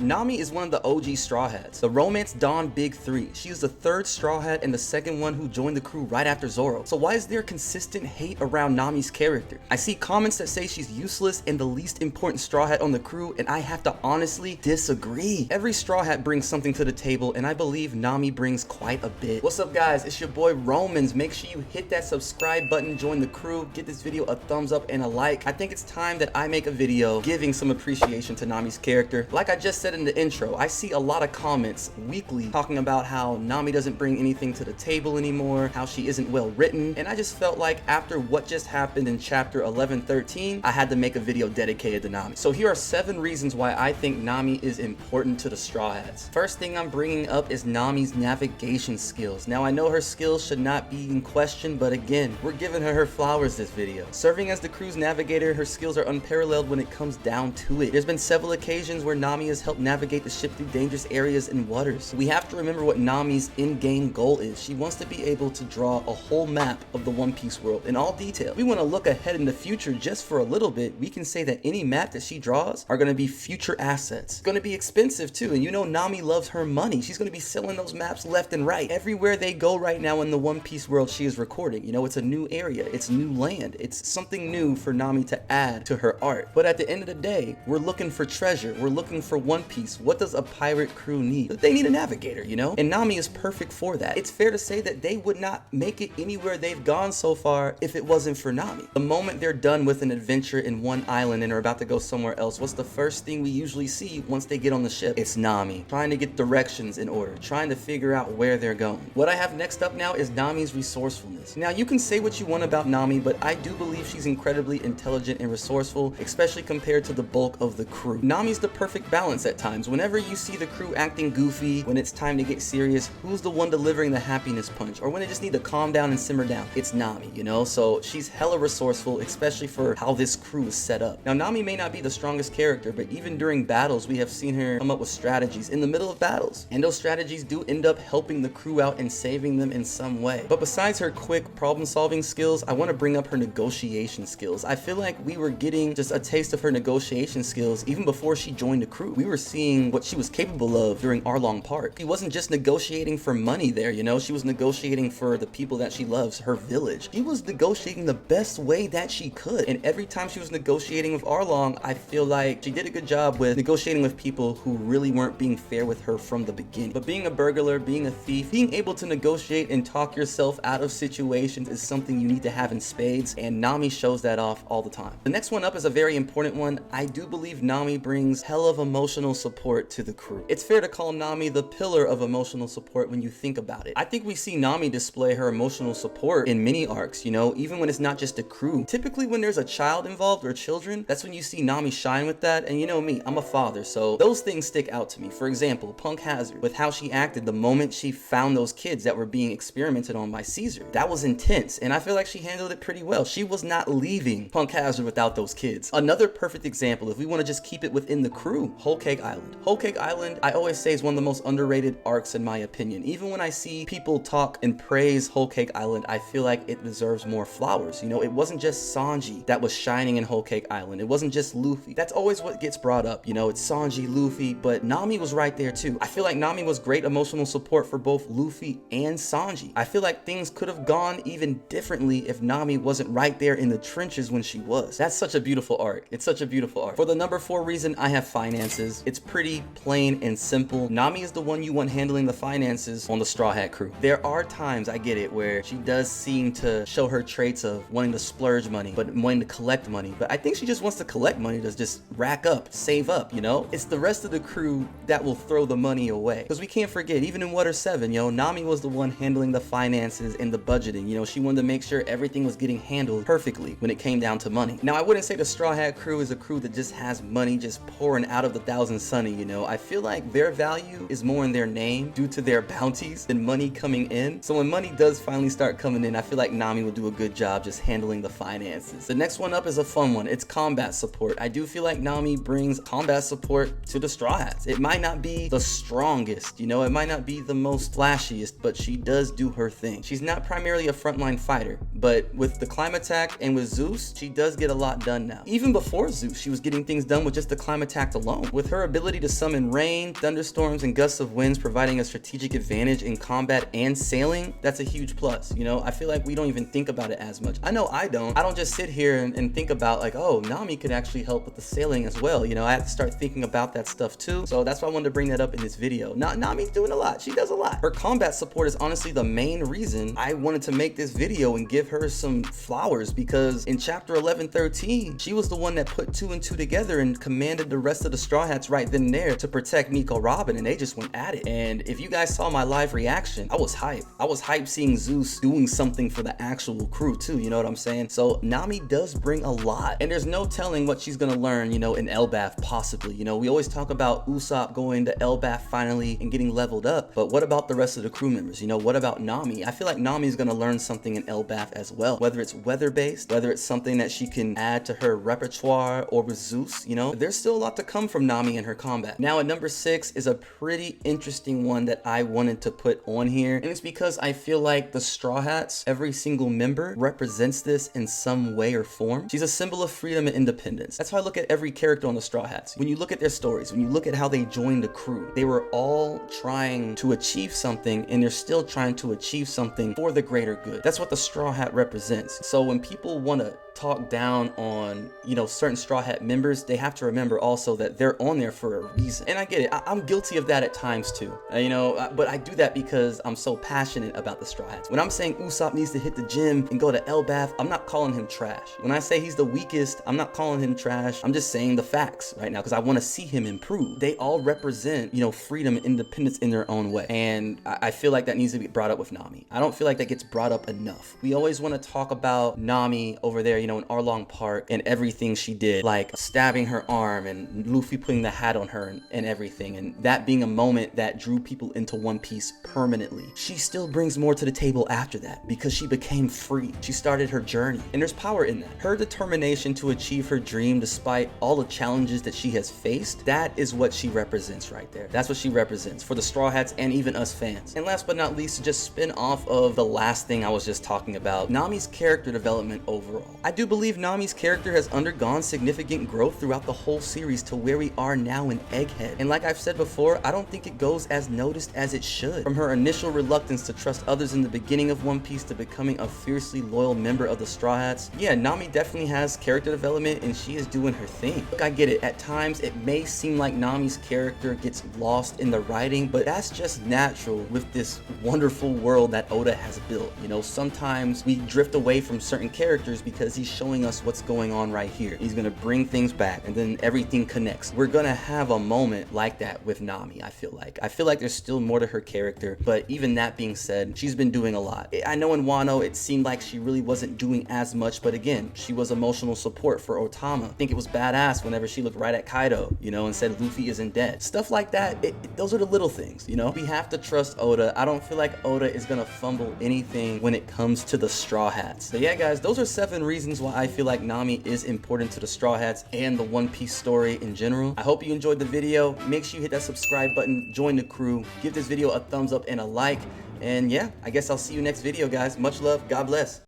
Nami is one of the OG Straw Hats, the Romance Dawn Big Three. She is the third Straw Hat and the second one who joined the crew right after Zoro. So why is there consistent hate around Nami's character? I see comments that say she's useless and the least important Straw Hat on the crew, and I have to honestly disagree. Every Straw Hat brings something to the table, and I believe Nami brings quite a bit. What's up, guys? It's your boy Romans. Make sure you hit that subscribe button, join the crew, get this video a thumbs up and a like. I think it's time that I make a video giving some appreciation to Nami's character. Like I just said in the intro, I see a lot of comments weekly talking about how Nami doesn't bring anything to the table anymore, how she isn't well written, and I just felt like after what just happened in chapter 11-13, I had to make a video dedicated to Nami. So here are 7 reasons why I think Nami is important to the Straw Hats. First thing I'm bringing up is Nami's navigation skills. Now I know her skills should not be in question, but again, we're giving her flowers this video. Serving as the crew's navigator, her skills are unparalleled when it comes down to it. There's been several occasions where Nami has helped navigate the ship through dangerous areas and waters. We have to remember what Nami's in-game goal is. She wants to be able to draw a whole map of the One Piece world in all detail. We want to look ahead in the future just for a little bit. We can say that any map that she draws are going to be future assets. It's going to be expensive too, and you know Nami loves her money. She's going to be selling those maps left and right. Everywhere they go right now in the One Piece world she is recording. You know, it's a new area, it's new land, it's something new for Nami to add to her art. But at the end of the day, we're looking for treasure. We're looking for One Piece. What does a pirate crew need? They need a navigator, you know? And Nami is perfect for that. It's fair to say that they would not make it anywhere they've gone so far if it wasn't for Nami. The moment they're done with an adventure in one island and are about to go somewhere else, what's the first thing we usually see once they get on the ship? It's Nami trying to get directions in order, trying to figure out where they're going. What I have next up now is Nami's resourcefulness. Now you can say what you want about Nami, but I do believe she's incredibly intelligent and resourceful, especially compared to the bulk of the crew. Nami's the perfect balance at times. Whenever you see the crew acting goofy, when it's time to get serious, who's the one delivering the happiness punch? Or when they just need to calm down and simmer down? It's Nami, you know? So she's hella resourceful, especially for how this crew is set up. Now Nami may not be the strongest character, but even during battles, we have seen her come up with strategies in the middle of battles. And those strategies do end up helping the crew out and saving them in some way. But besides her quick problem-solving skills, I want to bring up her negotiation skills. I feel like we were getting just a taste of her negotiation skills even before she joined the crew. We were seeing what she was capable of during Arlong Park. She wasn't just negotiating for money there, you know? She was negotiating for the people that she loves, her village. She was negotiating the best way that she could. And every time she was negotiating with Arlong, I feel like she did a good job with negotiating with people who really weren't being fair with her from the beginning. But being a burglar, being a thief, being able to negotiate and talk yourself out of situations is something you need to have in spades, and Nami shows that off all the time. The next one up is a very important one. I do believe Nami brings hell of emotional support to the crew. It's fair to call Nami the pillar of emotional support when you think about it. I think we see Nami display her emotional support in many arcs, you know, even when it's not just a crew. Typically when there's a child involved or children, that's when you see Nami shine with that, and you know me, I'm a father, so those things stick out to me. For example, Punk Hazard, with how she acted the moment she found those kids that were being experimented on by Caesar. That was intense, and I feel like she handled it pretty well. She was not leaving Punk Hazard without those kids. Another perfect example, if we want to just keep it within the crew, Whole Cake Island. Whole Cake Island, I always say, is one of the most underrated arcs in my opinion. Even when I see people talk and praise Whole Cake Island, I feel like it deserves more flowers. You know, it wasn't just Sanji that was shining in Whole Cake Island. It wasn't just Luffy. That's always what gets brought up. You know, it's Sanji, Luffy, but Nami was right there too. I feel like Nami was great emotional support for both Luffy and Sanji. I feel like things could have gone even differently if Nami wasn't right there in the trenches when she was. That's such a beautiful arc. It's such a beautiful arc. For the number 4 reason, I have finances. It's pretty plain and simple. Nami is the one you want handling the finances on the Straw Hat crew. There are times, I get it, where she does seem to show her traits of wanting to splurge money, but wanting to collect money. But I think she just wants to collect money to just rack up, save up, you know? It's the rest of the crew that will throw the money away. Because we can't forget, even in Water 7, yo, Nami was the one handling the finances and the budgeting. You know, she wanted to make sure everything was getting handled perfectly when it came down to money. Now, I wouldn't say the Straw Hat crew is a crew that just has money just pouring out of the Thousand Sunny, you know? I feel like their value is more in their name due to their bounties than money coming in. So when money does finally start coming in, I feel like Nami will do a good job just handling the finances. The next one up is a fun one. It's combat support. I do feel like Nami brings combat support to the Straw Hats. It might not be the strongest, you know, it might not be the most flashiest, but she does do her thing. She's not primarily a frontline fighter, but with the climb attack and with Zeus, she does get a lot done now. Even before Zeus, she was getting things done with just the climb attack alone. With her ability to summon rain, thunderstorms, and gusts of winds, providing a strategic advantage in combat and sailing, that's a huge plus. You know, I feel like we don't even think about it as much. I know I don't. I don't just sit here and think about like, oh, Nami could actually help with the sailing as well. You know, I have to start thinking about that stuff too. So that's why I wanted to bring that up in this video. Nami's doing a lot. She does a lot. Her combat support is honestly the main reason I wanted to make this video and give her some flowers, because in chapter 11-13, she was the one that put 2 and 2 together and commanded the rest of the Straw Hats right then and there to protect Nico Robin, and they just went at it. And if you guys saw my live reaction, I was hyped. I was hyped seeing Zeus doing something for the actual crew too, you know what I'm saying? So Nami does bring a lot, and there's no telling what she's gonna learn, you know, in Elbaf possibly. You know, we always talk about Usopp going to Elbaf finally and getting leveled up, but what about the rest of the crew members? You know, what about Nami? I feel like Nami's gonna learn something in Elbaf as well, whether it's weather-based, whether it's something that she can add to her repertoire, or with Zeus, you know, there's still a lot to come from Nami and her combat. Now at number 6 is a pretty interesting one that I wanted to put on here, and it's because I feel like the Straw Hats, every single member represents this in some way or form. She's a symbol of freedom and independence. That's how I look at every character on the Straw Hats. When you look at their stories, when you look at how they joined the crew, they were all trying to achieve something, and they're still trying to achieve something for the greater good. That's what the Straw Hat represents. So when people want to talk down on, you know, certain Straw Hat members, they have to remember also that they're on there for a reason. And I get it. I'm guilty of that at times too, you know, but I do that because I'm so passionate about the Straw Hats. When I'm saying Usopp needs to hit the gym and go to Elbaf, I'm not calling him trash. When I say he's the weakest, I'm not calling him trash. I'm just saying the facts right now because I want to see him improve. They all represent, you know, freedom and independence in their own way. And I feel like that needs to be brought up with Nami. I don't feel like that gets brought up enough. We always want to talk about Nami over there, you know, in Arlong Park and everything she did, like stabbing her arm and Luffy putting the hat on her and everything, and that being a moment that drew people into One Piece permanently. She still brings more to the table after that because she became free. She started her journey, and there's power in that. Her determination to achieve her dream despite all the challenges that she has faced, that is what she represents right there. That's what she represents for the Straw Hats and even us fans. And last but not least, to just spin off of the last thing I was just talking about, Nami's character development overall. I do believe Nami's character has undergone significant growth throughout the whole series to where we are now in Egghead. And like I've said before, I don't think it goes as noticed as it should. From her initial reluctance to trust others in the beginning of One Piece to becoming a fiercely loyal member of the Straw Hats, yeah, Nami definitely has character development and she is doing her thing. Look, I get it. At times, it may seem like Nami's character gets lost in the writing, but that's just natural with this wonderful world that Oda has built. You know, sometimes we drift away from certain characters because he's showing us what's going on right here. He's gonna bring things back and then everything connects. We're gonna have a moment like that with Nami, I feel like. I feel like there's still more to her character, but even that being said, she's been doing a lot. I know in Wano, it seemed like she really wasn't doing as much, but again, she was emotional support for Otama. I think it was badass whenever she looked right at Kaido, you know, and said Luffy isn't dead. Stuff like that, those are the little things, you know? We have to trust Oda. I don't feel like Oda is gonna fumble anything when it comes to the Straw Hats. So yeah, guys, those are 7 reasons why I feel like Nami is important to the Straw Hats and the One Piece story in general. I hope you enjoyed the video. Make sure you hit that subscribe button, join the crew, give this video a thumbs up and a like, and yeah, I guess I'll see you next video, guys. Much love, God bless.